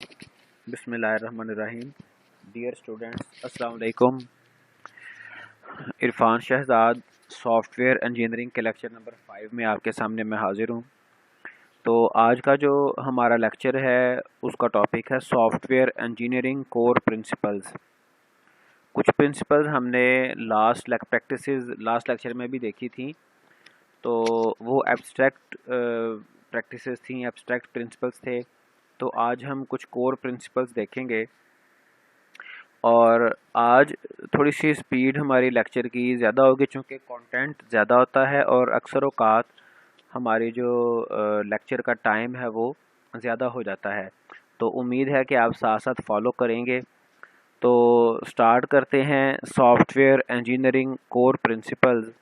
बिस्मिल्लाहिर्रहमानिर्रहीम। Dear students, अस्सलाम वालेकुम। इरफान शहजाद सॉफ्टवेयर इंजीनियरिंग के लेक्चर नंबर 5 में आपके सामने मैं हाजिर हूँ। तो आज का जो हमारा लेक्चर है उसका टॉपिक है सॉफ्टवेयर इंजीनियरिंग कोर प्रिंसिपल्स। कुछ प्रिंसिपल्स हमने लास्ट लेक्चर में भी देखी थी। तो वो एब्स्ट्रैक्ट प्रैक्टिसेस थी, एब्स्ट्रैक्ट प्रिंसिपल्स थे। तो आज हम कुछ कोर प्रिंसिपल्स देखेंगे। और आज थोड़ी सी स्पीड हमारी लेक्चर की ज़्यादा होगी चूँकि कंटेंट ज़्यादा होता है और अक्सर औक़ात हमारी जो लेक्चर का टाइम है वो ज़्यादा हो जाता है। तो उम्मीद है कि आप साथ साथ फॉलो करेंगे। तो स्टार्ट करते हैं सॉफ्टवेयर इंजीनियरिंग कोर प्रिंसिपल्स।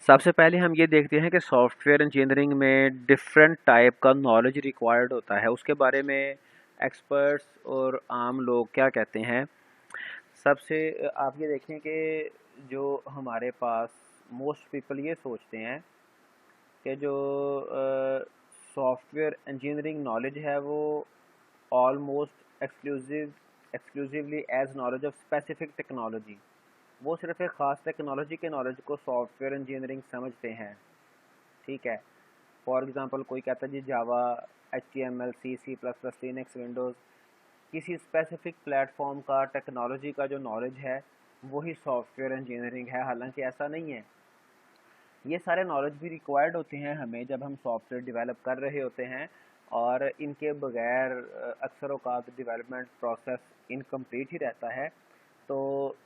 सबसे पहले हम ये देखते हैं कि सॉफ्टवेयर इंजीनियरिंग में डिफरेंट टाइप का नॉलेज रिक्वायर्ड होता है। उसके बारे में एक्सपर्ट्स और आम लोग क्या कहते हैं। सबसे आप ये देखें कि जो हमारे पास मोस्ट पीपल ये सोचते हैं कि जो सॉफ्टवेयर इंजीनियरिंग नॉलेज है वो almost exclusively as knowledge of specific technology, वो सिर्फ एक ख़ास टेक्नोलॉजी के नॉलेज को सॉफ्टवेयर इंजीनियरिंग समझते हैं। ठीक है। फॉर एग्ज़ाम्पल कोई कहता है जी जावा, HTML, C++, लिनक्स, विंडोज़, किसी स्पेसिफिक प्लेटफॉर्म का टेक्नोलॉजी का जो नॉलेज है वही सॉफ्टवेयर इंजीनियरिंग है। हालांकि ऐसा नहीं है। ये सारे नॉलेज भी रिक्वायर्ड होते हैं हमें जब हम सॉफ्टवेयर डेवलप कर रहे होते हैं, और इनके बगैर अक्सर औक़ात डेवलपमेंट प्रोसेस इनकम्प्लीट ही रहता है। तो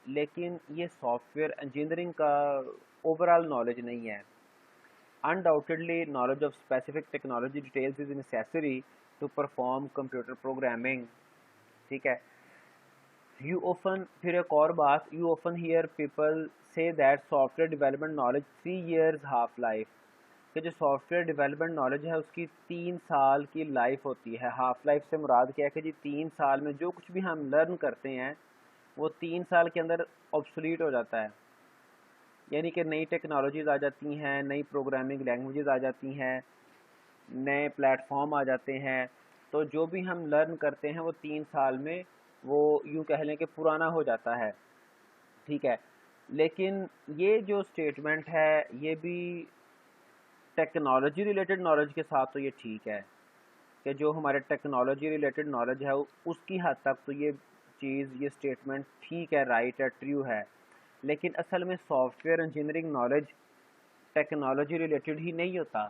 लेकिन ये सॉफ्टवेयर इंजीनियरिंग का ओवरऑल नॉलेज नहीं है। Undoubtedly knowledge of specific technology details is necessary to perform computer programming. ठीक है। फिर एक और बात, you often hear people say that software development knowledge 3 years half life, कि जो सॉफ्टवेयर डेवलपमेंट नॉलेज है उसकी 3 साल की लाइफ होती है। हाफ लाइफ से मुराद क्या है कि जी 3 साल में जो कुछ भी हम लर्न करते हैं वो 3 साल के अंदर ऑब्सोलीट हो जाता है। यानी कि नई टेक्नोलॉजीज आ जाती हैं, नई प्रोग्रामिंग लैंग्वेजेस आ जाती हैं, नए प्लेटफॉर्म आ जाते हैं। तो जो भी हम लर्न करते हैं वो 3 साल में वो यूँ कह लें कि पुराना हो जाता है। ठीक है। लेकिन ये जो स्टेटमेंट है ये भी टेक्नोलॉजी रिलेटेड नॉलेज के साथ तो ये ठीक है कि जो हमारे टेक्नोलॉजी रिलेटेड नॉलेज है उसकी हद तक तो ये स्टेटमेंट ठीक है, राइट है, ट्रू है। लेकिन असल में software engineering knowledge technology related ही नहीं होता।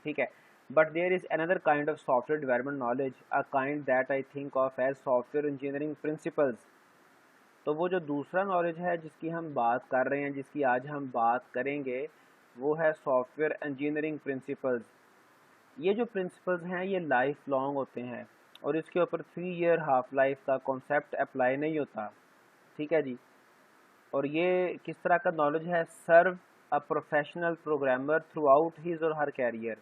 ठीक है। But there is another kind of software development knowledge, a kind that I think of as software engineering principles. तो वो जो दूसरा नॉलेज है जिसकी हम बात कर रहे हैं, जिसकी आज हम बात करेंगे, वो है सॉफ्टवेयर इंजीनियरिंग प्रिंसिपल्स। ये जो प्रिंसिपल्स हैं ये लाइफ लॉन्ग होते हैं और इसके ऊपर 3 year हाफ लाइफ का कॉन्सेप्ट अप्लाई नहीं होता। ठीक है जी। और ये किस तरह का नॉलेज है, serve a professional programmer throughout his or her career,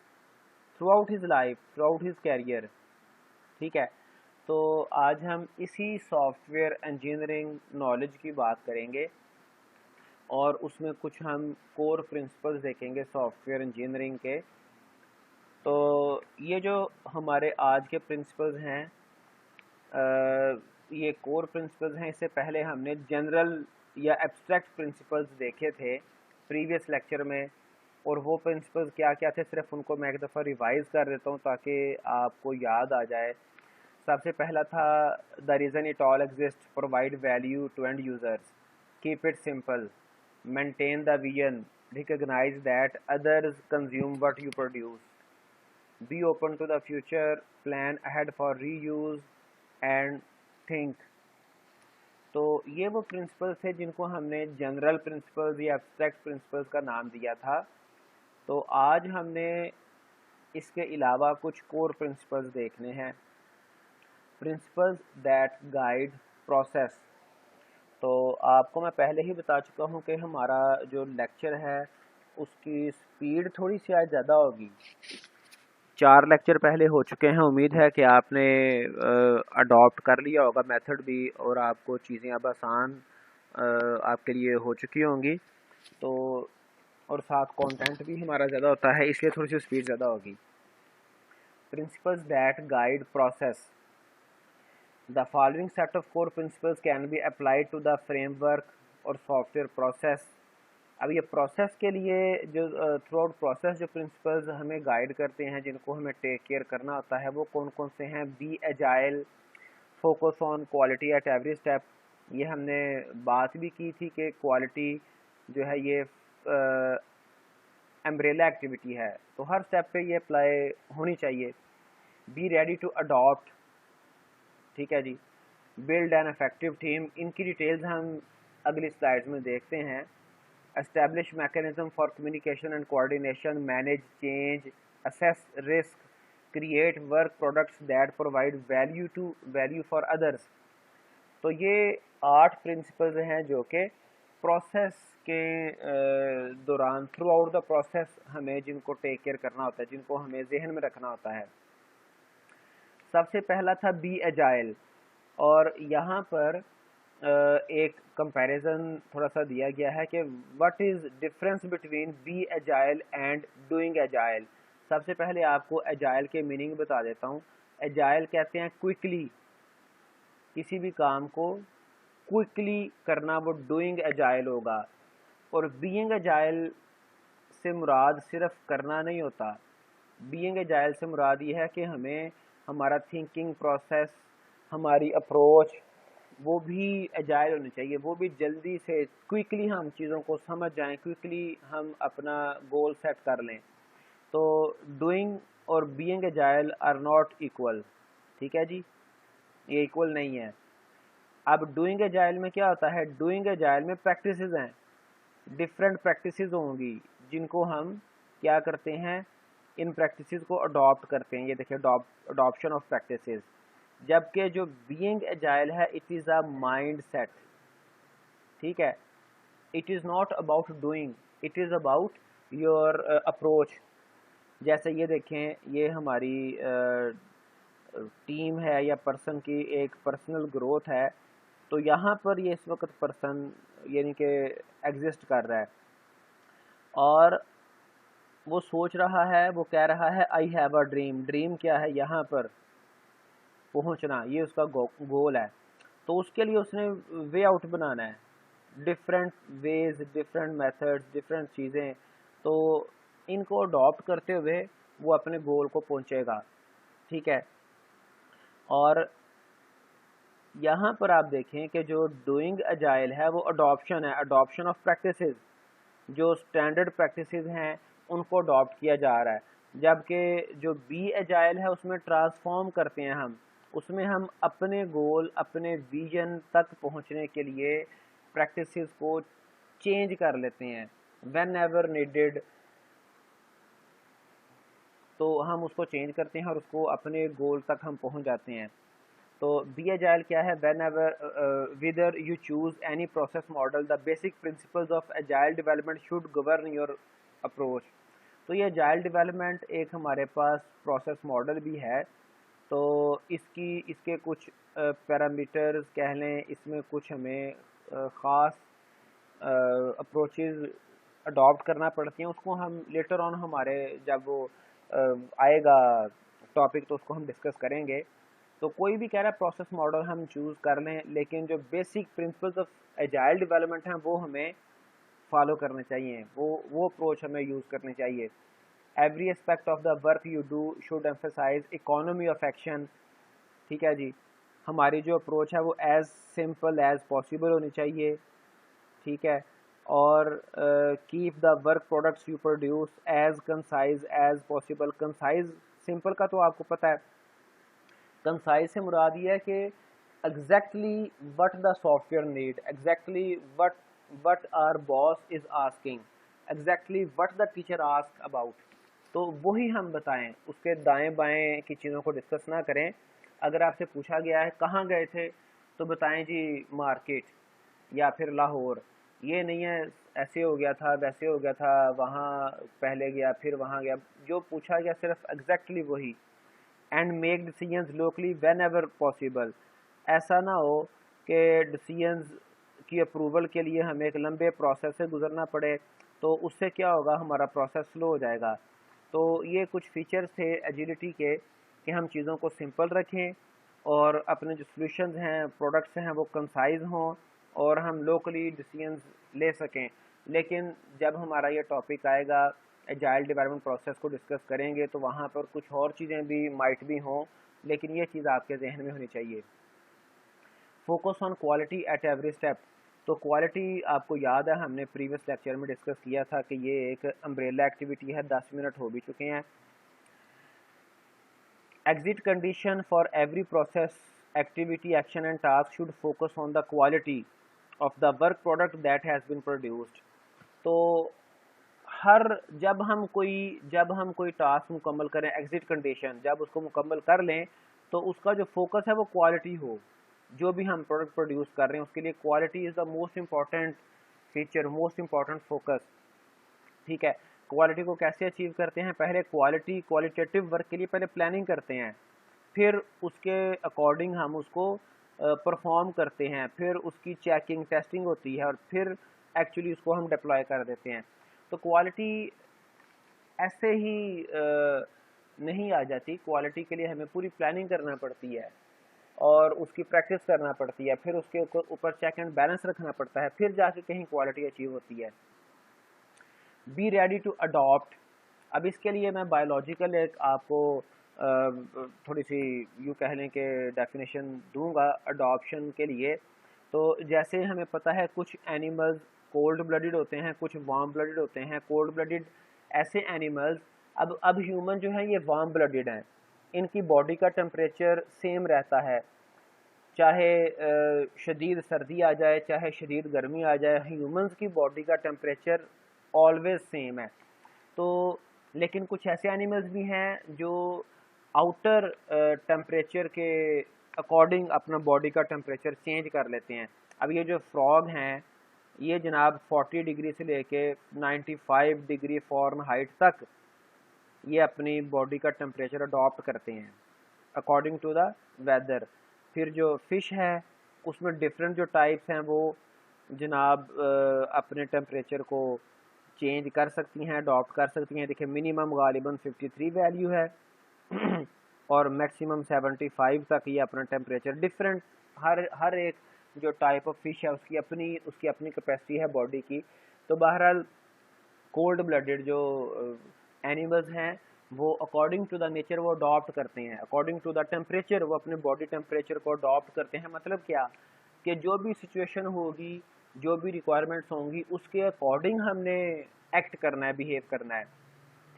throughout his life, throughout his career. ठीक है। तो आज हम इसी सॉफ्टवेयर इंजीनियरिंग नॉलेज की बात करेंगे और उसमें कुछ हम कोर प्रिंसिपल्स देखेंगे सॉफ्टवेयर इंजीनियरिंग के। तो ये जो हमारे आज के प्रिंसिपल्स हैं, ये कोर प्रिंसिपल्स हैं। इससे पहले हमने जनरल या एब्स्ट्रैक्ट प्रिंसिपल्स देखे थे प्रीवियस लेक्चर में, और वो प्रिंसिपल्स क्या क्या थे सिर्फ उनको मैं एक दफ़ा रिवाइज़ कर देता हूँ ताकि आपको याद आ जाए। सबसे पहला था the reason it all exist, provide value to end users, keep it simple, maintain the vision, recognise that others consume what you produce, be open to the future, plan ahead for reuse and think. तो ये वो principles थे जिनको हमने general principles या abstract principles का नाम दिया था। तो आज हमने इसके अलावा कुछ कोर प्रिंसिपल्स देखने हैं, प्रिंसिपल्स दैट गाइड प्रोसेस। तो आपको मैं पहले ही बता चुका हूँ कि हमारा जो लेक्चर है उसकी स्पीड थोड़ी सी आज ज़्यादा होगी। 4 लेक्चर पहले हो चुके हैं। उम्मीद है कि आपने अडॉप्ट कर लिया होगा मेथड भी, और आपको चीज़ें अब आसान आपके लिए हो चुकी होंगी। तो और साथ कंटेंट भी हमारा ज़्यादा होता है, इसलिए थोड़ी सी स्पीड ज़्यादा होगी। principles that guide process. The following set of core principles can be applied to the framework और सॉफ्टवेयर प्रोसेस। अब ये प्रोसेस के लिए जो थ्रू आउट प्रोसेस जो प्रिंसिपल्स हमें गाइड करते हैं, जिनको हमें टेक केयर करना होता है, वो कौन कौन से हैं? Be agile, focus on quality at every step. ये हमने बात भी की थी कि क्वालिटी जो है ये एम्ब्रेला एक्टिविटी है, तो हर स्टेप पे ये अप्लाई होनी चाहिए। बी रेडी टू अडॉप्ट, ठीक है जी। बिल्ड एन इफेक्टिव टीम, इनकी डिटेल्स हम अगली स्लाइड्स में देखते हैं। Establish mechanism for communication and coordination, manage change, assess risk, create work products that provide value for others. तो ये 8 प्रिंसिपल्स हैं जो कि प्रोसेस के दौरान थ्रू आउट द प्रोसेस हमें जिनको टेक केयर करना होता है, जिनको हमें जहन में रखना होता है। सबसे पहला था बी एजाइल, और यहाँ पर एक कंपैरिजन थोड़ा सा दिया गया है कि what is difference between be agile and doing agile. सबसे पहले आपको एजाइल के मीनिंग बता देता हूँ। एजाइल कहते हैं क्विकली, किसी भी काम को क्विकली करना, वो डूइंग एजाइल होगा। और बीइंग एजाइल से मुराद सिर्फ करना नहीं होता। बीइंग एजाइल से मुराद ये है कि हमें हमारा थिंकिंग प्रोसेस, हमारी अप्रोच, वो भी एजाइल होनी चाहिए, वो भी जल्दी से क्विकली हम चीज़ों को समझ जाएं, क्विकली हम अपना गोल सेट कर लें। तो डूइंग और being agile are not equal, ठीक है जी, ये इक्वल नहीं है। अब डूइंग एजाइल में क्या होता है? डूइंग एजाइल में प्रैक्टिसेस हैं, डिफरेंट प्रैक्टिसेस होंगी जिनको हम क्या करते हैं, इन प्रैक्टिसेस को अडॉप्ट करते हैं। ये देखिए अडॉप्शन ऑफ प्रैक्टिसेस। जबकि जो बीइंग एजाइल है, it is a mind set, ठीक है। It is not about doing, it is about your approach. जैसे ये देखें, ये हमारी टीम है या पर्सन की एक पर्सनल ग्रोथ है, तो यहाँ पर ये इस वक्त पर्सन यानी कि एग्जिस्ट कर रहा है और वो सोच रहा है, वो कह रहा है I have a dream. Dream क्या है? यहाँ पर पहुँचना, ये उसका गोल है। तो उसके लिए उसने वे आउट बनाना है, different ways, different methods, different चीज़ें। तो इनको अडॉप्ट करते हुए वो अपने गोल को पहुँचेगा, ठीक है। और यहाँ पर आप देखें कि जो डूइंग एजाइल है वो अडॉप्शन है, अडॉप्शन ऑफ प्रैक्टिसेस। जो स्टैंडर्ड प्रैक्टिसेस हैं उनको अडॉप्ट किया जा रहा है, जबकि जो बी एजाइल है उसमें ट्रांसफॉर्म करते हैं हम, उसमें हम अपने गोल, अपने विजन तक पहुँचने के लिए प्रैक्टिसेस को चेंज कर लेते हैं व्हेन एवर नीडेड। तो हम उसको चेंज करते हैं और उसको अपने गोल तक हम पहुँच जाते हैं। तो बी एजाइल क्या है? Whenever whether you choose any process model, the basic principles of agile development should govern your approach. तो ये एजाइल डेवलपमेंट एक हमारे पास प्रोसेस मॉडल भी है, तो इसके कुछ पैरामीटर्स कह लें, इसमें कुछ हमें ख़ास अप्रोचेज़ अडॉप्ट करना पड़ती हैं। उसको हम लेटर ऑन हमारे जब वो आएगा टॉपिक तो उसको हम डिस्कस करेंगे। तो कोई भी कह रहा है प्रोसेस मॉडल हम चूज़ कर लें, लेकिन जो basic principles of agile development हैं वो हमें फॉलो करने चाहिए, वो अप्रोच हमें यूज़ करनी चाहिए। Every aspect of the work you do should emphasise economy of action, ठीक है जी। हमारी जो अप्रोच है वो एज सिंपल एज पॉसिबल होनी चाहिए, ठीक है। और keep the work products you produce as concise as possible. Concise, simple का तो आपको पता है, कंसाइज से मुराद ये है कि exactly what the software need, exactly what our boss is asking, exactly what the teacher ask about. तो वही हम बताएं, उसके दाएं बाएं की चीज़ों को डिस्कस ना करें। अगर आपसे पूछा गया है कहाँ गए थे, तो बताएं जी मार्केट या फिर लाहौर। ये नहीं है ऐसे हो गया था, वैसे हो गया था, वहाँ पहले गया फिर वहाँ गया। जो पूछा गया सिर्फ एग्जैक्टली वही। And make decisions locally when ever possible. ऐसा ना हो कि डिसीजंस की अप्रूवल के लिए हमें एक लंबे प्रोसेस से गुजरना पड़े, तो उससे क्या होगा, हमारा प्रोसेस स्लो हो जाएगा। तो ये कुछ फीचर्स थे एजिलिटी के कि हम चीज़ों को सिंपल रखें और अपने जो सॉल्यूशंस हैं, प्रोडक्ट्स हैं, वो कंसाइज हों और हम लोकली डिसीजंस ले सकें। लेकिन जब हमारा ये टॉपिक आएगा एजाइल डेवलपमेंट प्रोसेस को डिस्कस करेंगे तो वहाँ पर कुछ और चीज़ें भी माइट भी हों, लेकिन ये चीज़ आपके जहन में होनी चाहिए। Focus on quality at every step. तो क्वालिटी आपको याद है, हमने प्रीवियस लेक्चर में डिस्कस किया था कि ये एक अम्ब्रेला एक्टिविटी है। 10 मिनट हो भी चुके हैं। Exit condition for every process, activity, action and task should focus on the quality of the work product that has been produced. तो हर जब हम कोई टास्क मुकम्मल करें, एग्जिट कंडीशन जब उसको मुकम्मल कर लें तो उसका जो फोकस है वो क्वालिटी हो। जो भी हम प्रोडक्ट प्रोड्यूस कर रहे हैं उसके लिए quality is the most important feature, most important focus. ठीक है, क्वालिटी को कैसे अचीव करते हैं? पहले क्वालिटेटिव वर्क के लिए पहले प्लानिंग करते हैं, फिर उसके अकॉर्डिंग हम उसको परफॉर्म करते हैं, फिर उसकी चेकिंग टेस्टिंग होती है और फिर एक्चुअली उसको हम डिप्लॉय कर देते हैं। तो क्वालिटी ऐसे ही नहीं आ जाती। क्वालिटी के लिए हमें पूरी प्लानिंग करना पड़ती है और उसकी प्रैक्टिस करना पड़ती है, फिर उसके ऊपर चेक एंड बैलेंस रखना पड़ता है, फिर जाके कहीं क्वालिटी अचीव होती है। Be ready to adopt. अब इसके लिए मैं बायोलॉजिकल एक आपको थोड़ी सी यूँ कह लें कि डेफिनेशन दूंगा अडॉप्शन के लिए। तो जैसे हमें पता है कुछ एनिमल्स कोल्ड ब्लडेड होते हैं, कुछ वार्म ब्लडेड होते हैं। कोल्ड ब्लडेड ऐसे एनिमल्स, अब ह्यूमन जो है ये वार्म ब्लडेड हैं, इनकी बॉडी का टेम्परेचर सेम रहता है, चाहे शदीद सर्दी आ जाए चाहे शदीद गर्मी आ जाए, ह्यूमंस की बॉडी का टेम्परेचर ऑलवेज सेम है। तो लेकिन कुछ ऐसे एनिमल्स भी हैं जो आउटर टेम्परेचर के अकॉर्डिंग अपना बॉडी का टेम्परेचर चेंज कर लेते हैं। अब ये जो फ्रॉग हैं ये जनाब 40 डिग्री से लेके 95 डिग्री फ़ारेनहाइट तक ये अपनी बॉडी का टेम्परेचर अडॉप्ट करते हैं अकॉर्डिंग टू द वेदर। फिर जो फ़िश है उसमें डिफरेंट जो टाइप्स हैं वो जनाब अपने टेम्परेचर को चेंज कर सकती हैं, अडॉप्ट कर सकती हैं। देखिए मिनिमम गालिबन 53 वैल्यू है और मैक्सिमम 75 तक ये अपना टेम्परेचर डिफरेंट, हर एक जो टाइप ऑफ फिश है उसकी अपनी कैपेसिटी है बॉडी की। तो बहरहाल कोल्ड ब्लडेड जो एनिमल्स हैं वो अकॉर्डिंग टू द नेचर वो अडॉप्ट करते हैं, अकॉर्डिंग टू द टेम्परेचर वो अपने बॉडी टेम्परेचर को अडॉप्ट करते हैं। मतलब क्या कि जो भी सिचुएशन होगी, जो भी रिक्वायरमेंट्स होंगी उसके अकॉर्डिंग हमने एक्ट करना है, बिहेव करना है।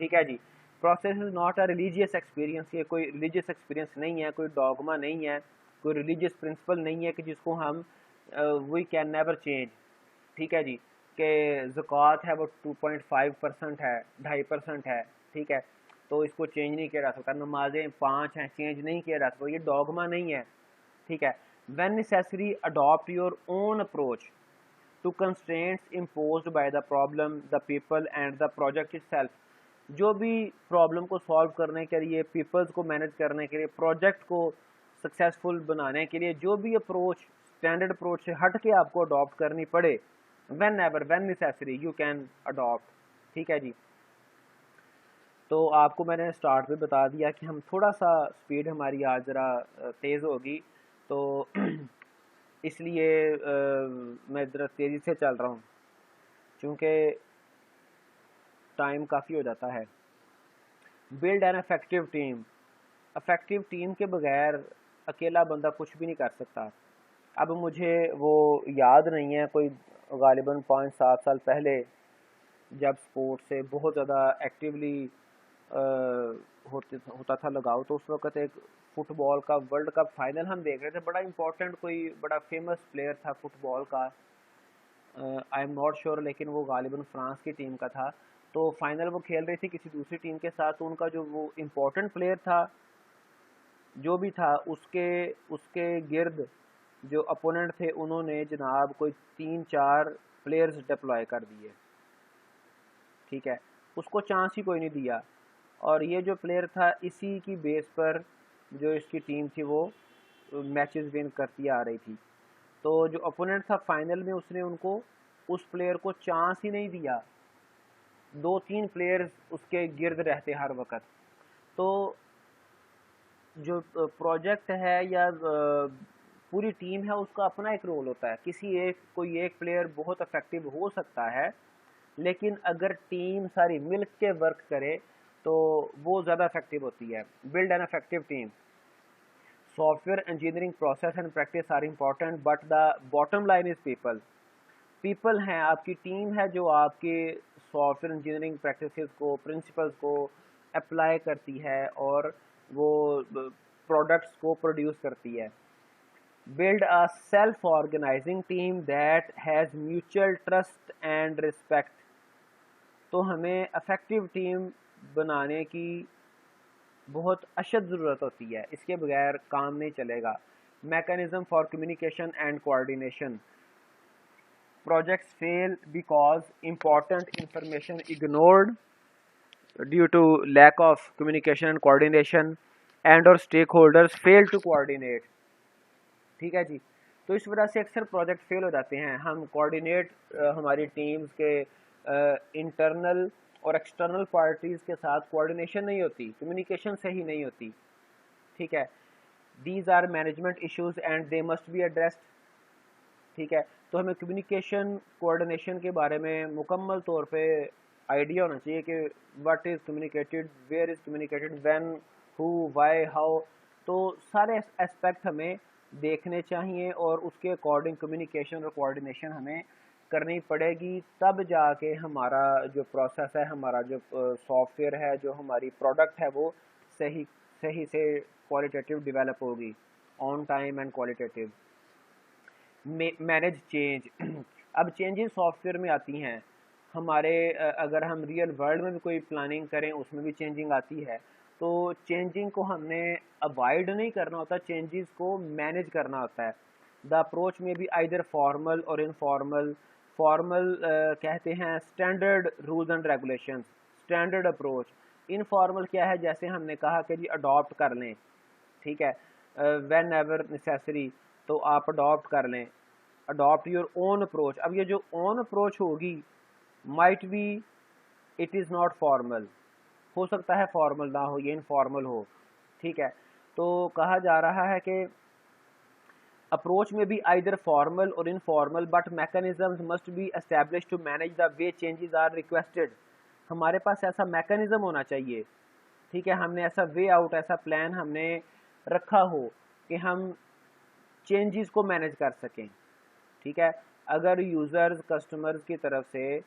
ठीक है जी। Process is not a religious experience. ये कोई रिलीजियस एक्सपीरियंस नहीं है, कोई डॉगमा नहीं है, कोई रिलीजियस प्रिंसिपल नहीं है कि जिसको हम वी कैन नेवर चेंज। ठीक है जी, कि ज़कात है वो 2.5% है, 2.5% है। ठीक है, तो इसको चेंज नहीं किया जा सकता। नमाजें 5 हैं, चेंज नहीं किया जा सकता, ये डॉगमा नहीं है। ठीक है। When necessary adopt your own approach to constraints imposed by the problem, the people and the project itself. जो भी प्रॉब्लम को सॉल्व करने के लिए, पीपल्स को मैनेज करने के लिए, प्रोजेक्ट को सक्सेसफुल बनाने के लिए जो भी अप्रोच स्टैंडर्ड अप्रोच से हट के आपको अडॉप्ट करनी पड़े, when necessary you can adopt. ठीक है जी। तो आपको मैंने स्टार्ट में बता दिया कि हम थोड़ा सा स्पीड हमारी आज ज़रा तेज़ होगी, तो इसलिए मैं ज़रा तेज़ी से चल रहा हूँ क्योंकि टाइम काफ़ी हो जाता है। Build an effective team. Affective team के बगैर अकेला बंदा कुछ भी नहीं कर सकता। अब मुझे वो याद नहीं है, कोई गालिबन 5-7 साल पहले जब स्पोर्ट से बहुत ज़्यादा एक्टिवली होता था लगाव, तो उस वक्त एक फुटबॉल का वर्ल्ड कप फाइनल हम देख रहे थे। बड़ा इम्पोर्टेंट कोई बड़ा फेमस प्लेयर था फुटबॉल का, आई एम नॉट श्योर, लेकिन वो गालिबन फ्रांस की टीम का था। तो फाइनल वो खेल रही थी किसी दूसरी टीम के साथ, तो उनका जो वो इम्पोर्टेंट प्लेयर था जो भी था उसके उसके गिर्द जो अपोनेंट थे उन्होंने जनाब कोई 3-4 प्लेयर्स डिप्लॉय कर दिए। ठीक है, उसको चांस ही कोई नहीं दिया और ये जो प्लेयर था इसी की बेस पर जो इसकी टीम थी वो मैचेस विन करती आ रही थी। तो जो अपोनेंट था फाइनल में उसने उनको उस प्लेयर को चांस ही नहीं दिया, 2-3 प्लेयर्स उसके गिर्द रहते हर वक्त। तो जो प्रोजेक्ट है या पूरी टीम है उसका अपना एक रोल होता है। कोई एक प्लेयर बहुत इफेक्टिव हो सकता है, लेकिन अगर टीम सारी मिल के वर्क करे तो वो ज़्यादा इफेक्टिव होती है। Build an effective team. Software engineering process and practice are important but the bottom line is people. People हैं, आपकी टीम है जो आपके सॉफ्टवेयर इंजीनियरिंग प्रैक्टिसेस को, प्रिंसिपल्स को अप्लाई करती है और वो प्रोडक्ट्स को प्रोड्यूस करती है। Build a self organizing team that has mutual trust and respect. तो हमें इफेक्टिव टीम बनाने की बहुत अशद ज़रूरत होती है, इसके बगैर काम नहीं चलेगा। Mechanism for communication and coordination. Projects fail because important information ignored due to lack of communication and coordination, and or stakeholders fail to coordinate। ठीक है जी। तो इस वजह से अक्सर प्रोजेक्ट फेल हो जाते हैं। हम कोऑर्डिनेट हमारी टीम्स के इंटरनल और एक्सटर्नल पार्टीज़ के साथ कोऑर्डिनेशन नहीं होती, कम्युनिकेशन सही नहीं होती। ठीक है। These are management issues and they must be addressed. ठीक है। तो हमें कम्युनिकेशन कोऑर्डिनेशन के बारे में मुकम्मल तौर पे आइडिया होना चाहिए कि what is communicated, where is communicated, when, who, why, how. तो सारे एस्पेक्ट हमें देखने चाहिए और उसके अकॉर्डिंग कम्युनिकेशन और कोऑर्डिनेशन हमें करनी पड़ेगी, तब जाके हमारा जो प्रोसेस है, हमारा जो सॉफ्टवेयर है, जो हमारी प्रोडक्ट है, वो सही सही से क्वालिटेटिव डेवलप होगी, on time and qualitative. Manage change. अब चेंजेस सॉफ्टवेयर में आती हैं हमारे, अगर हम रियल वर्ल्ड में भी कोई प्लानिंग करें उसमें भी चेंजिंग आती है। तो चेंजिंग को हमने अवॉइड नहीं करना होता, चेंजेस को मैनेज करना होता है। द अप्रोच में भी either formal or informal. Formal कहते हैं standard rules and regulations, standard approach. Informal क्या है, जैसे हमने कहा कि जी अडॉप्ट कर लें। ठीक है। व्हेन एवर नेसेसरी, तो आप अडॉप्ट कर लें, अडॉप्ट योर ओन अप्रोच। अब ये जो ओन अप्रोच होगी might be it is not formal, हो सकता है फॉर्मल ना हो, ये इनफॉर्मल हो। ठीक है। तो कहा जा रहा है कि अप्रोच में भी either formal or informal, but mechanisms must be establish to manage the way changes are requested. हमारे पास ऐसा मैकेनिज्म होना चाहिए। ठीक है। हमने ऐसा वे आउट, ऐसा प्लान हमने रखा हो कि हम चेंजेस को मैनेज कर सकें। ठीक है। अगर यूज़र्स, कस्टमर्स की तरफ से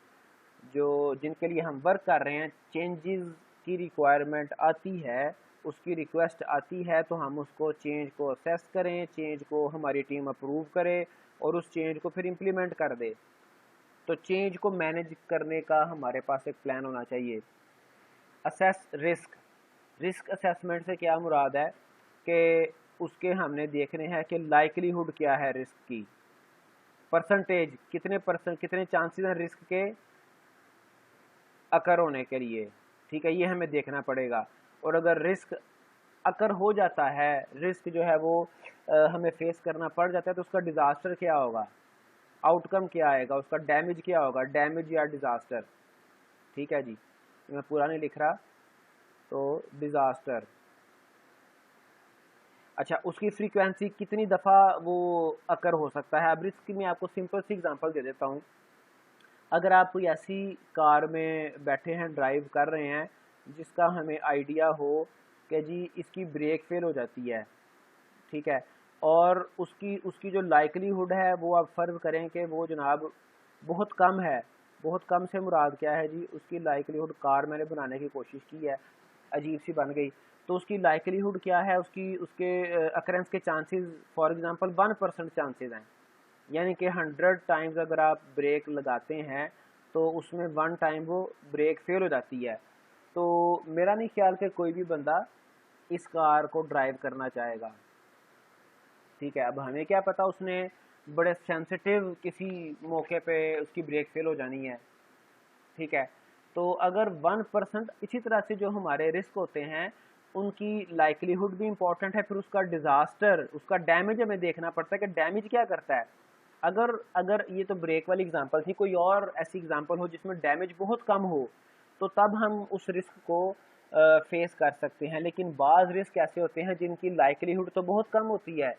जो जिनके लिए हम वर्क कर रहे हैं चेंजेस की रिक्वायरमेंट आती है, उसकी रिक्वेस्ट आती है, तो हम उसको चेंज को असेस करें, चेंज को हमारी टीम अप्रूव करे और उस चेंज को फिर इम्प्लीमेंट कर दे। तो चेंज को मैनेज करने का हमारे पास एक प्लान होना चाहिए। Assess risk. रिस्क असेसमेंट से क्या मुराद है कि उसके हमने देखने हैं कि लाइकलीहुड क्या है रिस्क की, परसेंटेज, कितने चांसेस हैं रिस्क के अकर होने के लिए। ठीक है। ये हमें देखना पड़ेगा। और अगर रिस्क अकर हो जाता है, रिस्क जो है वो हमें फेस करना पड़ जाता है, तो उसका डिज़ास्टर क्या होगा, आउटकम क्या आएगा, उसका डैमेज क्या होगा, डैमेज या डिज़ास्टर। ठीक है जी। मैं पूरा नहीं लिख रहा। तो डिज़ास्टर। अच्छा, उसकी फ्रीक्वेंसी कितनी दफ़ा वो अकर हो सकता है। अब रिस्क की मैं आपको सिंपल सी एग्जांपल दे देता हूँ। अगर आप कोई ऐसी कार में बैठे हैं, ड्राइव कर रहे हैं, जिसका हमें आइडिया हो कि जी इसकी ब्रेक फेल हो जाती है। ठीक है। और उसकी उसकी जो लाइकलीहुड है वो आप फर्ज करें कि वो जनाब बहुत कम है। बहुत कम से मुराद क्या है जी, उसकी लाइकलीहुड, कार मैंने बनाने की कोशिश की है, अजीब सी बन गई, तो उसकी लाइकलीहुड क्या है, उसके अकरेंस के चांसेस फॉर एग्जांपल 1% चांसेस हैं। यानी कि 100 टाइम्स अगर आप ब्रेक लगाते हैं तो उसमें 1 टाइम वो ब्रेक फेल हो जाती है। तो मेरा नहीं ख्याल कि कोई भी बंदा इस कार को ड्राइव करना चाहेगा। ठीक है। अब हमें क्या पता, उसने बड़े सेंसिटिव किसी मौके पे उसकी ब्रेक फेल हो जानी है। ठीक है। तो अगर 1%, इसी तरह से जो हमारे रिस्क होते हैं उनकी लाइकलीहुड भी इम्पोर्टेंट है, फिर उसका डिज़ास्टर, उसका डैमेज हमें देखना पड़ता है कि डैमेज क्या करता है। अगर अगर ये तो ब्रेक वाली एग्जांपल थी, कोई और ऐसी एग्जांपल हो जिसमें डैमेज बहुत कम हो, तो तब हम उस रिस्क को फेस कर सकते हैं, लेकिन बाज़ रिस्क ऐसे होते हैं जिनकी लाइकलीहुड तो बहुत कम होती है,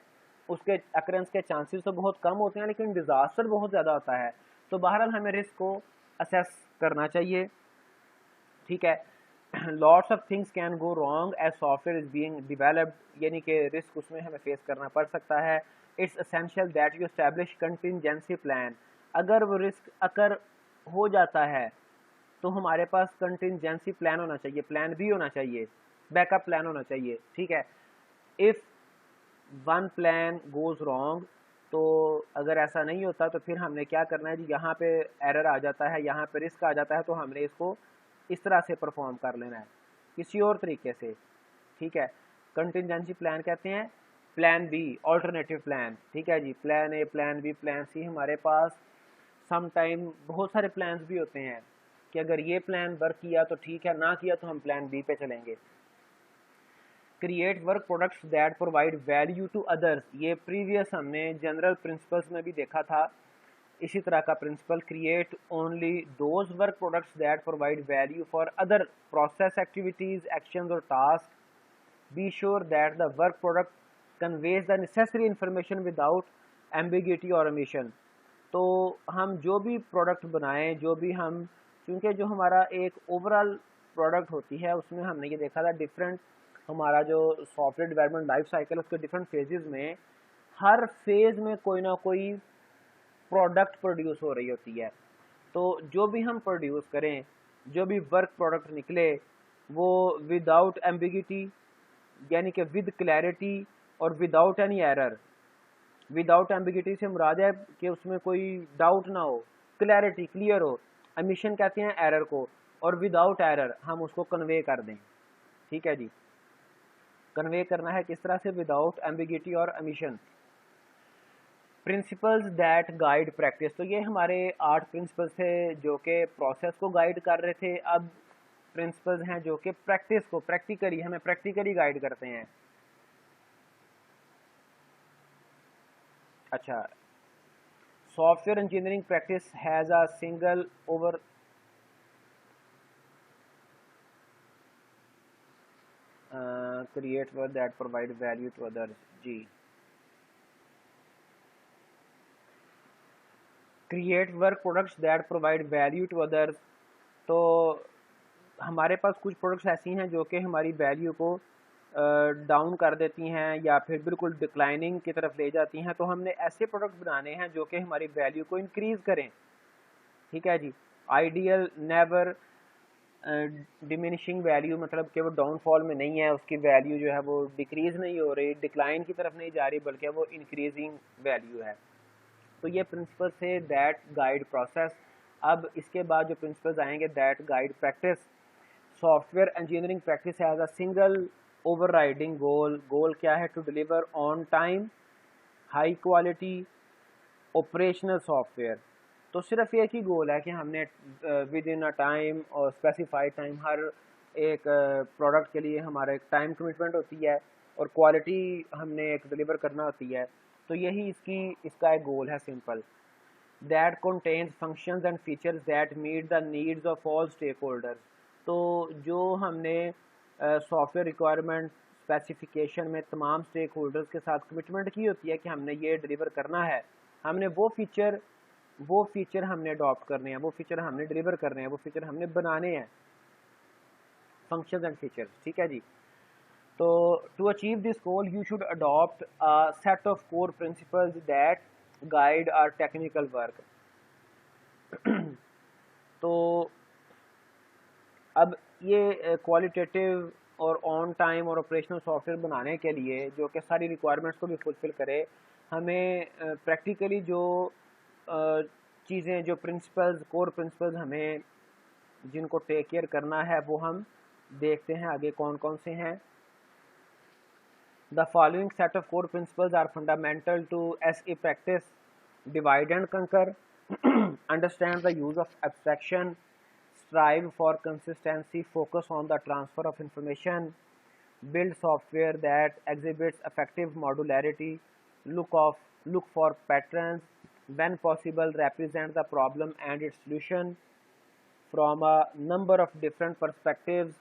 उसके अक्रेंस के चांसेस तो बहुत कम होते हैं, लेकिन डिज़ास्टर बहुत ज़्यादा होता है। तो बहरहाल हमें रिस्क को असेस करना चाहिए, ठीक है। Lots of things can go wrong as software is being developed, यानी कि रिस्क उसमें हमें फेस करना पड़ सकता है। It's essential that you establish contingency plan. अगर वो रिस्क अगर हो जाता है तो हमारे पास कंटिजेंसी प्लान होना चाहिए, प्लान बी होना चाहिए, बैकअप प्लान होना चाहिए, ठीक है। If one plan goes wrong, तो अगर ऐसा नहीं होता तो फिर हमने क्या करना है जी, यहाँ पे एरर आ जाता है, यहाँ पे रिस्क आ जाता है, तो हमने इसको इस तरह से परफॉर्म कर लेना है किसी और तरीके से, ठीक है। कंटिजेंसी प्लान कहते हैं प्लान बी, ऑल्टरनेटिव प्लान, ठीक है जी। Plan A, plan B, plan C, हमारे पास सम टाइम बहुत सारे प्लान्स भी होते हैं कि अगर ये प्लान वर्क किया तो ठीक है, ना किया तो हम प्लान बी पे चलेंगे। Create work products that provide value to others, ये प्रीवियस हमने जनरल प्रिंसिपल्स में भी देखा था। इसी तरह का principle, create only those work products that provide value for other process activities, actions और task. Be sure that the work product conveys the necessary information without ambiguity or omission. तो हम जो भी प्रोडक्ट बनाएं, जो भी हम, क्योंकि जो हमारा एक ओवरऑल प्रोडक्ट होती है उसमें हमने ये देखा था डिफरेंट, हमारा जो सॉफ्टवेयर डेवलपमेंट लाइफ साइकिल उसके डिफरेंट फेजेस में, हर फेज में कोई ना कोई प्रोडक्ट प्रोड्यूस हो रही होती है। तो जो भी हम प्रोड्यूस करें, जो भी वर्क प्रोडक्ट निकले, वो विदाउट एम्बिगिटी, यानी कि विद क्लैरिटी और without any error. Without ambiguity से मुराद है कि उसमें कोई डाउट ना हो, क्लैरिटी क्लियर हो। एमिशन कहते हैं एरर को, और विदाउट एरर हम उसको कन्वे कर दें, ठीक है जी। कन्वे करना है किस तरह से, विदाउट एम्बिगिटी और emission. Principles that guide practice, तो ये हमारे 8 प्रिंसिपल्स थे जो कि प्रोसेस को गाइड कर रहे थे। अब प्रिंसिपल्स हैं जो कि प्रैक्टिस को, प्रैक्टिकली हमें प्रैक्टिकली गाइड करते हैं। अच्छा, software engineering practice has a single over create work that provide value to others, जी। Create work products that provide value to others, तो हमारे पास कुछ प्रोडक्ट्स ऐसी हैं जो कि हमारी वैल्यू को डाउन कर देती हैं या फिर बिल्कुल डिक्लाइनिंग की तरफ ले जाती हैं। तो हमने ऐसे प्रोडक्ट बनाने हैं जो कि हमारी वैल्यू को इंक्रीज़ करें, ठीक है जी। आइडियल नेवर डिमिनिशिंग वैल्यू, मतलब कि वो डाउनफॉल में नहीं है, उसकी वैल्यू जो है वो डिक्रीज़ नहीं हो रही, डिक्लाइन की तरफ नहीं जा रही, बल्कि वो इंक्रीजिंग वैल्यू है। तो ये प्रिंसिपल थे दैट गाइड प्रोसेस। अब इसके बाद जो प्रिंसिपल्स आएंगे that guide practice. Software engineering practice has a single overriding goal. Goal क्या है, to deliver on time high quality operational software. तो सिर्फ एक ही गोल है कि हमने विद इन अ टाइम और स्पेसिफाइड टाइम, हर एक प्रोडक्ट के लिए हमारा एक टाइम कमिटमेंट होती है और क्वालिटी हमने एक डिलीवर करना होती है। तो यही इसका एक गोल है simple. That contains functions and features that meet the needs of all stakeholders. तो जो हमने सॉफ्टवेयर रिक्वायरमेंट स्पेसिफिकेशन में तमाम स्टेक होल्डर्स के साथ कमिटमेंट की होती है कि हमने ये डिलीवर करना है, हमने वो फीचर हमने अडॉप्ट करने हैं, वो फीचर हमने डिलीवर करने हैं, वो फीचर हमने बनाने हैं, फंक्शंस एंड फीचर्स, ठीक है जी। तो to achieve this goal you should adopt a set of core principles that guide our technical work. तो अब ये क्वालिटेटिव और ऑन टाइम और ऑपरेशनल सॉफ्टवेयर बनाने के लिए जो कि सारी रिक्वायरमेंट्स को भी फुलफिल करे, हमें प्रैक्टिकली जो चीज़ें, जो प्रिंसिपल्स, कोर प्रिंसिपल्स हमें जिनको टेक केयर करना है वो हम देखते हैं आगे कौन कौन से हैं। The following set of core principles are fundamental to SE practice. Divide and conquer, understand the use of abstraction, strive for consistency, focus on the transfer of information, build software that exhibits effective modularity, look for patterns, when possible represent the problem and its solution from a number of different perspectives,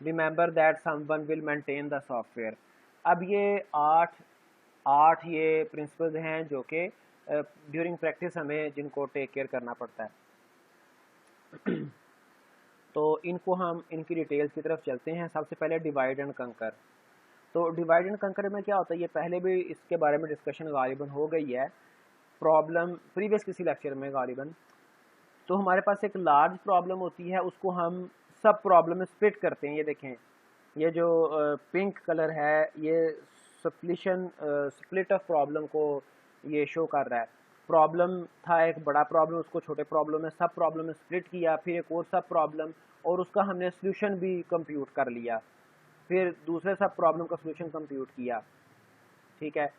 remember that someone will maintain the software. अब ये आठ ये principles हैं जो कि during practice हमें जिनको take care करना पड़ता है। तो इनको हम इनकी डिटेल्स की तरफ चलते हैं। सबसे पहले डिवाइड एंड कंकर। तो डिवाइड एंड कंकर में क्या होता है, ये पहले भी इसके बारे में डिस्कशन गालिबन हो गई है प्रॉब्लम प्रीवियस किसी लेक्चर में गालिबन। तो हमारे पास एक लार्ज प्रॉब्लम होती है, उसको हम सब प्रॉब्लम में स्प्लिट करते हैं। ये देखें, ये जो पिंक कलर है ये स्प्लिट ऑफ प्रॉब्लम को ये शो कर रहा है। प्रॉब्लम था एक बड़ा प्रॉब्लम, उसको छोटे प्रॉब्लम में सब प्रॉब्लम में स्प्लिट किया, फिर एक और सब प्रॉब्लम, और उसका हमने सोल्यूशन भी कंप्यूट कर लिया, फिर दूसरे सब प्रॉब्लम का सोल्यूशन कंप्यूट किया। ठीक है,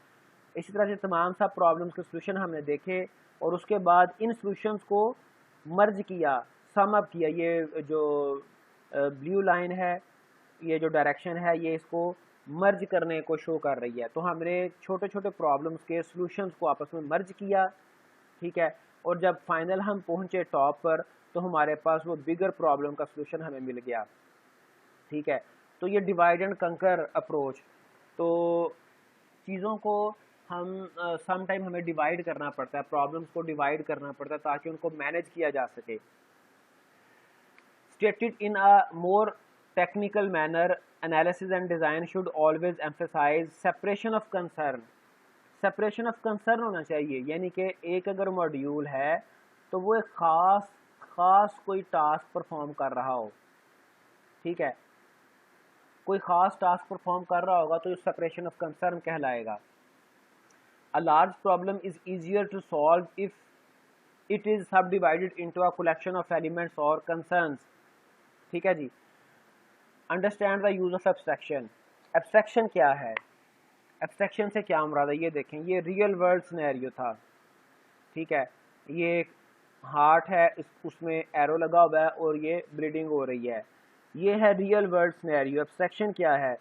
इसी तरह से तमाम सब प्रॉब्लम्स के सोल्यूशन हमने देखे और उसके बाद इन सोल्यूशंस को मर्ज किया, सम अप किया। ये जो ब्लू लाइन है, ये जो डायरेक्शन है, ये इसको मर्ज करने को शो कर रही है। तो हमने छोटे छोटे प्रॉब्लम्स के सॉल्यूशंस को आपस में मर्ज किया। ठीक है, और जब फाइनल हम पहुंचे टॉप पर तो हमारे पास वो बिगर प्रॉब्लम का सॉल्यूशन हमें मिल गया। ठीक है, तो ये डिवाइड एंड कंकर अप्रोच। तो चीज़ों को हम सम टाइम हमें डिवाइड करना पड़ता है, प्रॉब्लम्स को डिवाइड करना पड़ता है ताकि उनको मैनेज किया जा सके। Stated in a more technical manner, analysis and design should always emphasize separation of concern. Separation of concern होना चाहिए, यानी कि एक अगर मॉड्यूल है तो वो एक ख़ास कोई टास्क परफॉर्म कर रहा हो। ठीक है, कोई ख़ास टास्क परफॉर्म कर रहा होगा तो सेपरेशन ऑफ कंसर्न कहलाएगा। A large problem is easier to solve if it is subdivided into a collection of elements or concerns। ठीक है जी। Understand the use of abstraction। Abstraction क्या है, abstraction से क्या मुराद है, ये देखें, ये रियल वर्ल्ड सिनेरियो था। ठीक है, ये एक हार्ट है, उसमें एरो लगा हुआ है और ये ब्लीडिंग हो रही है, ये है रियल वर्ल्ड सिनेरियो। एब्स्ट्रैक्शन क्या है,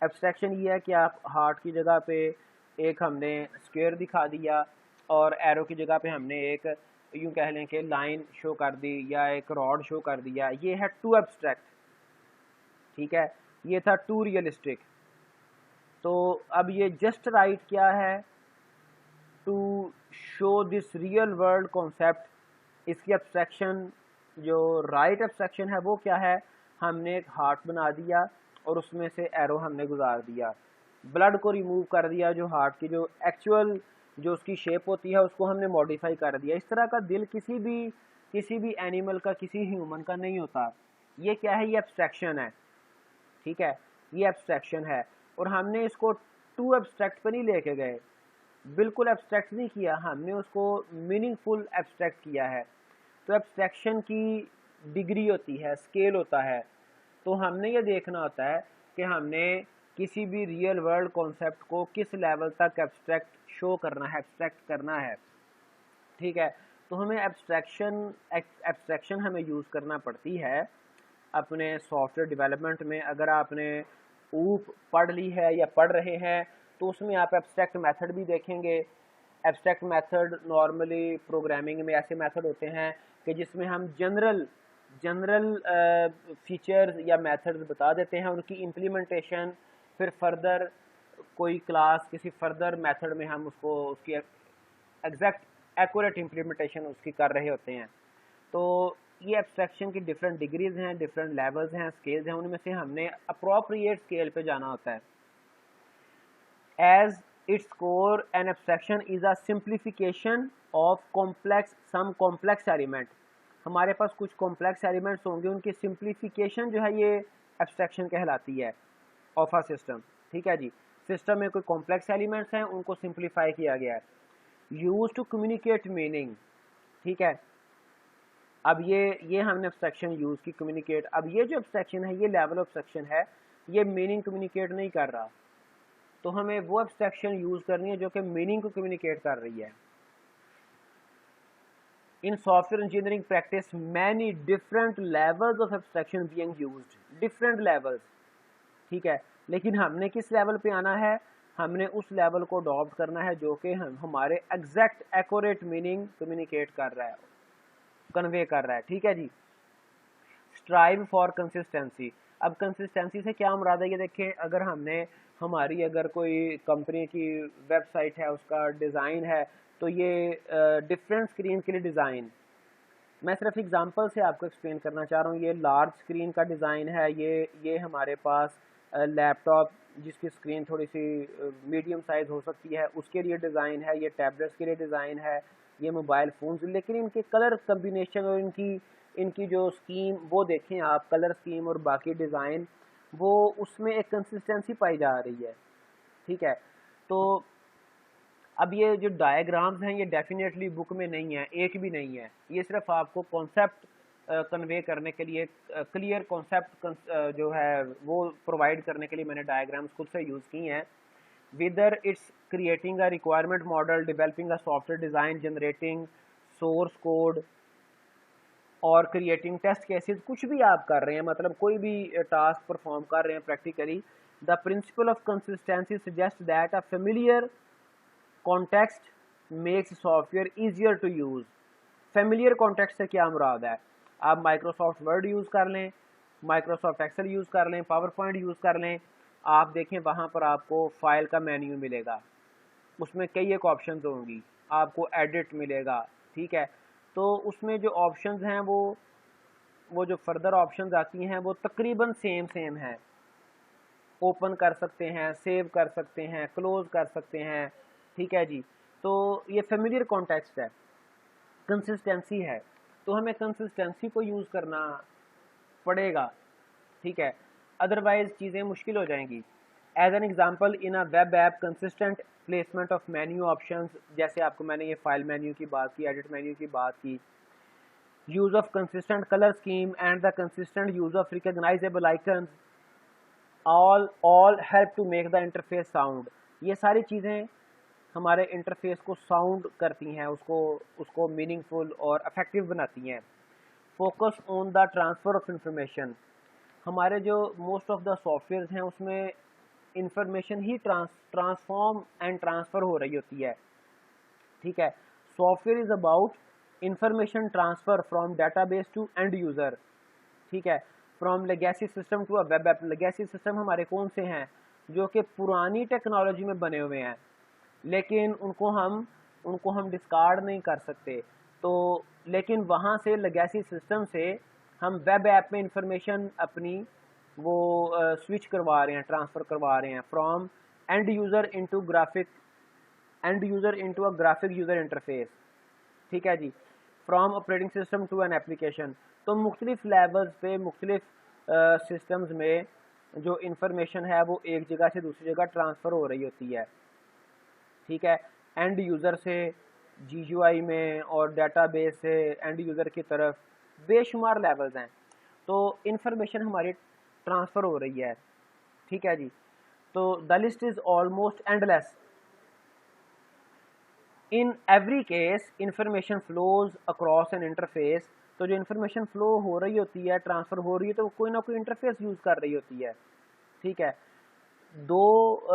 एब्स्ट्रैक्शन ये है कि आप हार्ट की जगह पे एक हमने स्क्वायर दिखा दिया और एरो की जगह पे हमने एक यूँ कह लें कि लाइन शो कर दी या एक रॉड शो कर दिया। ये है टू एब्स्ट्रैक्ट। ठीक है, ये था टू रियलिस्टिक। तो अब ये जस्ट राइट क्या है, to show this real world concept. इसकी एब्स्ट्रैक्शन जो राइट एब्स्ट्रैक्शन है वो क्या है, हमने एक हार्ट बना दिया और उसमें से एरो हमने गुजार दिया, ब्लड को रिमूव कर दिया, जो हार्ट की जो एक्चुअल जो उसकी शेप होती है उसको हमने मॉडिफाई कर दिया। इस तरह का दिल किसी भी एनिमल का, किसी ह्यूमन का नहीं होता। ये क्या है, ये एब्स्ट्रैक्शन है। ठीक है, ये एब्स्ट्रैक्शन है और हमने इसको टू एब्स्ट्रैक्ट पर नहीं लेके गए, बिल्कुल एब्स्ट्रैक्ट नहीं किया, हमने उसको मीनिंगफुल एब्स्ट्रैक्ट किया है। तो एब्स्ट्रैक्शन की डिग्री होती है, स्केल होता है। तो हमने ये देखना होता है कि हमने किसी भी रियल वर्ल्ड कॉन्सेप्ट को किस लेवल तक एब्स्ट्रैक्ट शो करना है, एब्स्ट्रैक्ट करना है। ठीक है, तो हमें एब्स्ट्रैक्शन हमें यूज़ करना पड़ती है अपने सॉफ्टवेयर डेवलपमेंट में। अगर आपने ऊप पढ़ ली है या पढ़ रहे हैं तो उसमें आप एब्स्ट्रैक्ट मेथड भी देखेंगे। एब्स्ट्रैक्ट मेथड नॉर्मली प्रोग्रामिंग में ऐसे मेथड होते हैं कि जिसमें हम जनरल फीचर्स या मेथड्स बता देते हैं, उनकी इम्प्लीमेंटेशन फिर फर्दर कोई क्लास किसी फर्दर मेथड में हम उसकी एग्जैक्ट एक्यूरेट इम्प्लीमेंटेशन उसकी कर रहे होते हैं। तो ये एब्स्ट्रैक्शन की डिफरेंट डिग्रीज हैं, डिफरेंट लेवल्स हैं, स्केल्स हैं, उनमें से हमने अप्रोप्रिएट स्केल पे जाना होता है। As its core an abstraction is a simplification of some complex element. हमारे पास कुछ कॉम्प्लेक्स एलिमेंट्स होंगे, उनकी सिंप्लीफिकेशन जो है ये एब्स्ट्रैक्शन कहलाती है ऑफ अ सिस्टम। ठीक है जी, सिस्टम में कोई कॉम्प्लेक्स एलिमेंट्स हैं, उनको सिंप्लीफाई किया गया है। Use to communicate meaning. ठीक है, अब ये हमने एब्स्ट्रैक्शन यूज की, कम्युनिकेट। अब ये जो एब्स्ट्रैक्शन है, ये लेवल ऑफ एब्स्ट्रैक्शन है, ये मीनिंग कम्युनिकेट नहीं कर रहा, तो हमें वो एब्स्ट्रैक्शन यूज करनी है जो कि मीनिंग को कम्युनिकेट कर रही है। In software engineering practice many different levels of abstraction being used, different levels. ठीक है, लेकिन हमने किस लेवल पे आना है, हमने उस लेवल को अडॉप्ट करना है जो कि हमारे एग्जैक्ट एक्यूरेट मीनिंग कम्युनिकेट कर रहा है, कन्वे कर रहा है। ठीक है जी। Strive for consistency. अब कंसिस्टेंसी से क्या मुराद है, ये देखें, अगर हमने हमारी अगर कोई कंपनी की वेबसाइट है, उसका डिज़ाइन है, तो ये डिफरेंट स्क्रीन के लिए डिज़ाइन, मैं सिर्फ एग्जांपल से आपको एक्सप्लेन करना चाह रहा हूँ। ये लार्ज स्क्रीन का डिज़ाइन है, ये हमारे पास लैपटॉप जिसकी स्क्रीन थोड़ी सी मीडियम साइज़ हो सकती है उसके लिए डिज़ाइन है, ये टैबलेट्स के लिए डिज़ाइन है, ये मोबाइल फ़ोन्स, लेकिन इनके कलर कम्बिनेशन और इनकी इनकी जो स्कीम वो देखें आप, कलर स्कीम और बाकी डिज़ाइन, वो उसमें एक कंसिस्टेंसी पाई जा रही है। ठीक है, तो अब ये जो डायग्राम्स हैं ये डेफिनेटली बुक में नहीं है, एक भी नहीं है, ये सिर्फ आपको कॉन्सेप्ट कन्वे करने के लिए, क्लियर कॉन्सेप्ट जो है वो प्रोवाइड करने के लिए मैंने डायग्राम्स खुद से यूज़ की हैं। Whether it's creating a requirement model, developing a software design, generating source code or creating test cases, कुछ भी आप कर रहे हैं, मतलब कोई भी टास्क परफॉर्म कर रहे हैं practically, the principle of consistency suggest that a familiar context makes software easier to use. Familiar context से क्या मुराद है, आप माइक्रोसॉफ्ट वर्ड यूज़ कर लें, माइक्रोसॉफ्ट एक्सेल यूज़ कर लें, पावर पॉइंट यूज़ कर लें, आप देखें वहाँ पर आपको फाइल का मेन्यू मिलेगा, उसमें कई एक ऑप्शंस होंगी, आपको एडिट मिलेगा। ठीक है, तो उसमें जो ऑप्शंस हैं वो जो फर्दर ऑप्शंस आती हैं वो तकरीबन सेम हैं, ओपन कर सकते हैं, सेव कर सकते हैं, क्लोज कर सकते हैं। ठीक है जी, तो ये फेमिलियर कॉन्टेक्स्ट है, कंसिस्टेंसी है, तो हमें कंसिस्टेंसी को यूज़ करना पड़ेगा। ठीक है, अदरवाइज चीज़ें मुश्किल हो जाएंगी। As an example, in a web app consistent placement of menu options, जैसे आपको मैंने ये फाइल मेन्यू की बात की, एडिट मेन्यू की बात की, use of consistent colour scheme and the consistent use of recognizable icons, all help to make the interface sound. ये सारी चीज़ें हमारे इंटरफेस को साउंड करती हैं, उसको मीनिंगफुल और इफेक्टिव बनाती हैं। Focus on the transfer of information, हमारे जो मोस्ट ऑफ द सॉफ्टवेयर हैं उसमें इंफॉर्मेशन ही ट्रांसफॉर्म एंड ट्रांसफ़र हो रही होती है। ठीक है, software is about information transfer from database to end user. ठीक है, from legacy system to a web app. Legacy system हमारे कौन से हैं, जो कि पुरानी टेक्नोलॉजी में बने हुए हैं, लेकिन उनको हम डिस्कार्ड नहीं कर सकते, तो लेकिन वहाँ से लेगेसी सिस्टम से हम वेब ऐप में इंफॉर्मेशन अपनी वो स्विच करवा रहे हैं, ट्रांसफ़र करवा रहे हैं, from end user into a graphic user interface. ठीक है जी, from operating system to an application. तो मुख्तलिफ लेवल्स पे, मुख्तलिफ सिस्टम्स में जो इंफॉर्मेशन है वो एक जगह से दूसरी जगह ट्रांसफ़र हो रही होती है। ठीक है, एंड यूज़र से GUI में और डेटाबेस से एंड यूज़र की तरफ बेशुमार लेवल्स हैं, तो इंफॉर्मेशन हमारी ट्रांसफ़र हो रही है। ठीक है जी, तो the list is almost endless. In every case information flows across N interface, तो जो इंफॉर्मेशन फ्लो हो रही होती है, ट्रांसफ़र हो रही है, तो कोई ना कोई इंटरफेस यूज़ कर रही होती है। ठीक है, दो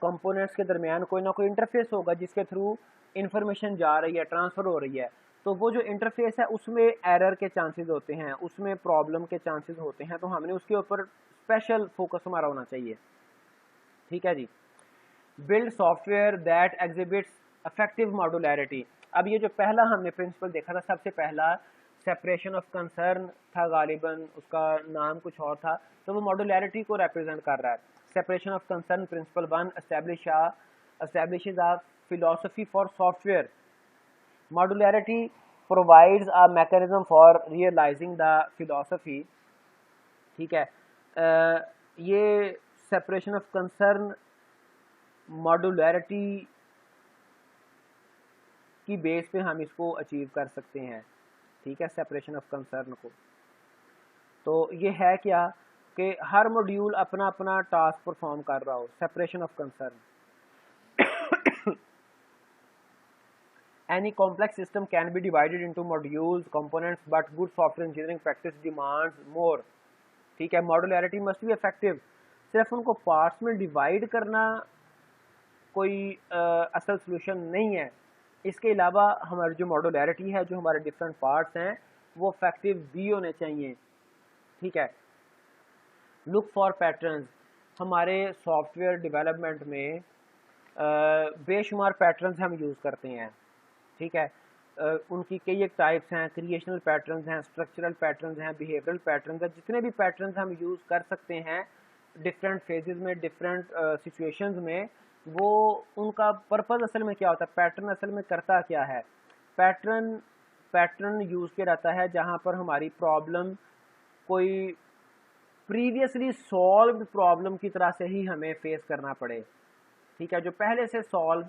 कंपोनेंट्स के दरमियान कोई ना कोई इंटरफेस होगा जिसके थ्रू इंफॉर्मेशन जा रही है, ट्रांसफ़र हो रही है, तो वो जो इंटरफेस है उसमें एरर के चांसेस होते हैं, उसमें प्रॉब्लम के चांसेस होते हैं, तो हमने उसके ऊपर स्पेशल फोकस हमारा होना चाहिए। ठीक है जी, build software that exhibits effective modularity. अब ये जो पहला हमने प्रिंसिपल देखा था, सबसे पहला सेपरेशन ऑफ कंसर्न था, गालिबन उसका नाम कुछ और था, तो वो मॉडुलैरिटी को रिप्रेजेंट कर रहा है। Separation of concern principle 1 establishes a philosophy for software. Modularity provides a mechanism for realizing the philosophy. ठीक है, ये सेपरेशन ऑफ कंसर्न मॉडुलैरिटी की बेस पे हम इसको अचीव कर सकते हैं। ठीक है, सेपरेशन ऑफ कंसर्न को, तो ये है क्या कि हर मॉड्यूल अपना अपना टास्क परफॉर्म कर रहा हो। Separation of concern, any complex system can be divided into modules, components, but good software engineering practice demands more. ठीक है, मॉडुलैरिटी मस्ट बी इफेक्टिव। सिर्फ उनको पार्ट्स में डिवाइड करना कोई असल सोल्यूशन नहीं है, इसके अलावा हमारी जो मॉडुलैरिटी है, जो हमारे डिफरेंट पार्ट्स हैं, वो इफेक्टिव भी होने चाहिए। ठीक है, लुक फॉर पैटर्न्स। हमारे सॉफ्टवेयर डेवलपमेंट में बेशुमार पैटर्न्स हम यूज़ करते हैं, ठीक है। उनकी कई एक टाइप्स हैं, क्रिएशनल पैटर्न्स हैं, स्ट्रक्चरल पैटर्न्स हैं, बिहेवियरल पैटर्न्स हैं। जितने भी पैटर्न्स हम यूज़ कर सकते हैं डिफरेंट फेजेस में, डिफरेंट सिचुएशंस में, वो उनका पर्पज़ असल में क्या होता है, पैटर्न असल में करता क्या है। पैटर्न यूज़ किया जाता है जहाँ पर हमारी प्रॉब्लम कोई प्रीवियसली सॉल्व्ड प्रॉब्लम की तरह से ही हमें फेस करना पड़े, ठीक है, जो पहले से सॉल्व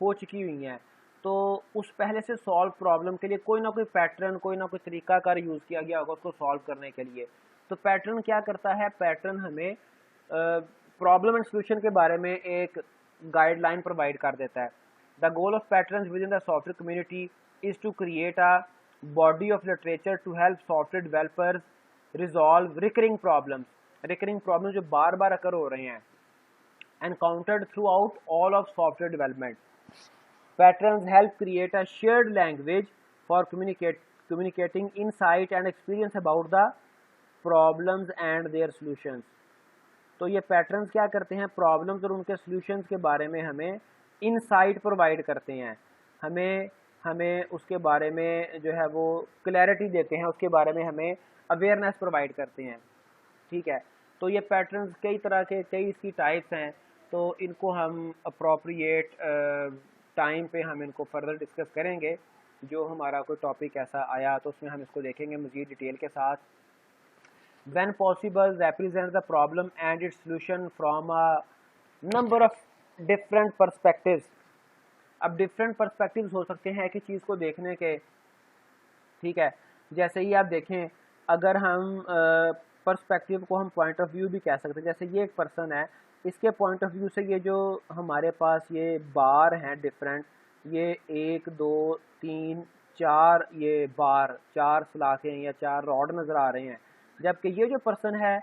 हो चुकी हुई हैं। तो उस पहले से सॉल्व प्रॉब्लम के लिए कोई ना कोई पैटर्न, कोई ना कोई तरीकाकार यूज़ किया गया होगा उसको सॉल्व करने के लिए। तो पैटर्न क्या करता है, पैटर्न हमें प्रॉब्लम एंड सोल्यूशन के बारे में एक गाइडलाइन प्रोवाइड कर देता है। The goal of pattern within the software community is to create a body of literature to help software developers resolve recurring problems जो बार बार अकर हो रहे हैं encountered throughout all of software development. Patterns help create a shared language for communicating insight and experience about the problems and their solutions. तो ये patterns क्या करते हैं, प्रॉब्लम्स और उनके सॉल्यूशंस के बारे में हमें इनसाइट प्रोवाइड करते हैं, हमें उसके बारे में जो है वो क्लैरिटी देते हैं, उसके बारे में हमें अवेयरनेस प्रोवाइड करते हैं, ठीक है। तो ये पैटर्न्स कई तरह के, कई इसकी टाइप्स हैं, तो इनको हम अप्रोप्रिएट टाइम पे हम इनको फर्दर डिस्कस करेंगे। जो हमारा कोई टॉपिक ऐसा आया तो उसमें हम इसको देखेंगे मज़ीद डिटेल के साथ। When possible represent the problem and it's solution from a number of different perspectives. अब डिफरेंट पर्सपेक्टिव्स हो सकते हैं कि चीज़ को देखने के, ठीक है। जैसे ही आप देखें, अगर हम पर्सपेक्टिव को हम पॉइंट ऑफ व्यू भी कह सकते हैं। जैसे ये एक पर्सन है, इसके पॉइंट ऑफ व्यू से ये जो हमारे पास ये बार हैं डिफरेंट, ये 1 2 3 4 ये बार, 4 सलाखें या 4 रॉड नज़र आ रहे हैं। जबकि ये जो पर्सन है,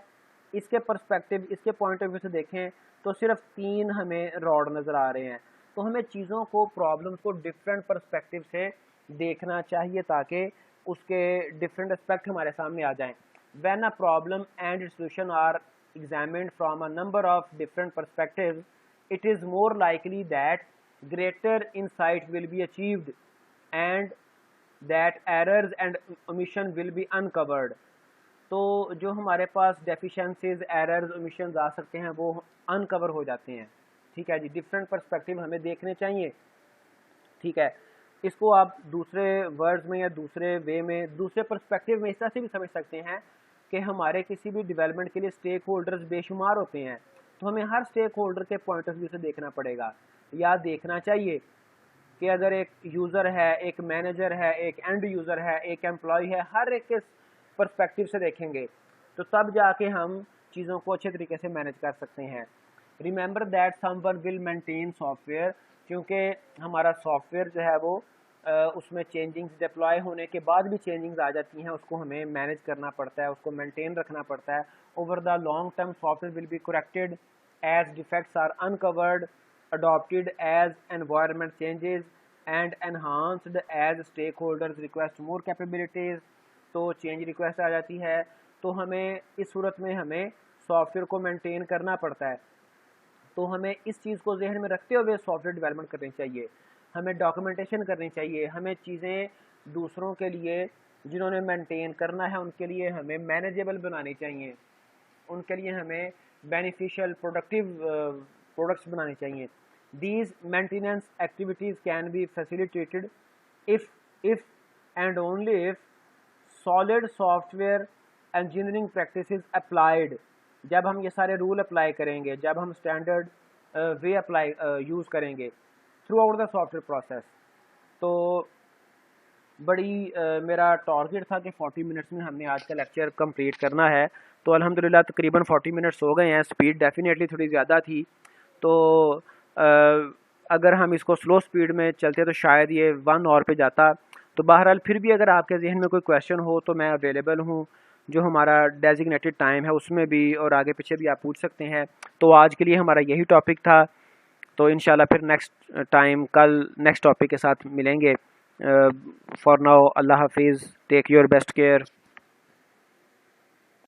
इसके पर्सपेक्टिव, इसके पॉइंट ऑफ व्यू से देखें तो सिर्फ 3 हमें रॉड नज़र आ रहे हैं। तो हमें चीज़ों को, प्रॉब्लम्स को डिफरेंट पर्सपेक्टिव से देखना चाहिए ताकि उसके डिफरेंट एस्पेक्ट हमारे सामने आ जाएं। When a problem and its solution are examined from a number of different perspectives, it is more likely that greater insight will be achieved and that errors and omission will be uncovered. तो जो हमारे पास deficiencies, errors, omissions आ सकते हैं वो uncover हो जाते हैं, ठीक है जी। डिफरेंट पर्सपेक्टिव हमें देखने चाहिए, ठीक है। इसको आप दूसरे वर्ड्स में या दूसरे वे में, दूसरे पर्सपेक्टिव में इस तरह से भी समझ सकते हैं कि हमारे किसी भी डेवलपमेंट के लिए स्टेक होल्डर्स बेशुमार होते हैं, तो हमें हर स्टेक होल्डर के पॉइंट ऑफ व्यू से देखना पड़ेगा या देखना चाहिए कि अगर एक यूज़र है, एक मैनेजर है, एक एंड यूज़र है, एक एम्प्लॉय है, हर एक के पर्सपेक्टिव से देखेंगे तो तब जाके हम चीज़ों को अच्छे तरीके से मैनेज कर सकते हैं। Remember that someone will maintain software, क्योंकि हमारा सॉफ्टवेयर जो है वो उसमें चेंजिंग्स डिप्लॉय होने के बाद भी चेंजिंग्स आ जाती हैं, उसको हमें मैनेज करना पड़ता है, उसको मेंटेन रखना पड़ता है। Over the long term software will be corrected as defects are uncovered, adopted as environment changes and enhanced as stakeholders request more capabilities. तो चेंज रिक्वेस्ट आ जाती है, तो हमें इस सूरत में हमें सॉफ्टवेयर को मेंटेन करना पड़ता है। तो हमें इस चीज़ को जहन में रखते हुए सॉफ्टवेयर डेवलपमेंट करनी चाहिए, हमें डॉक्यूमेंटेशन करनी चाहिए, हमें चीज़ें दूसरों के लिए जिन्होंने मेंटेन करना है उनके लिए हमें मैनेजेबल बनानी चाहिए, उनके लिए हमें बेनिफिशियल प्रोडक्टिव प्रोडक्ट्स बनाने चाहिए। These maintenance activities can be facilitated if and only if solid software engineering practices applied. जब हम ये सारे रूल अप्लाई करेंगे, जब हम स्टैंडर्ड वे अप्लाई यूज़ करेंगे through out the software process. तो बड़ी मेरा टारगेट था कि 40 मिनट्स में हमने आज का लेक्चर कंप्लीट करना है, तो अल्हम्दुलिल्लाह तकरीबन 40 मिनट्स हो गए हैं। स्पीड डेफिनेटली थोड़ी ज़्यादा थी, तो अगर हम इसको स्लो स्पीड में चलते तो शायद ये 1 आवर पे जाता। तो बहरहाल फिर भी अगर आपके जहन में कोई क्वेश्चन हो तो मैं अवेलेबल हूँ, जो हमारा डेजिग्नेटेड टाइम है उसमें भी, और आगे पीछे भी आप पूछ सकते हैं। तो आज के लिए हमारा यही टॉपिक था, तो इंशाल्लाह फिर नेक्स्ट टाइम कल नेक्स्ट टॉपिक के साथ मिलेंगे। फॉर नाउ अल्लाह हाफिज़, टेक योर बेस्ट केयर।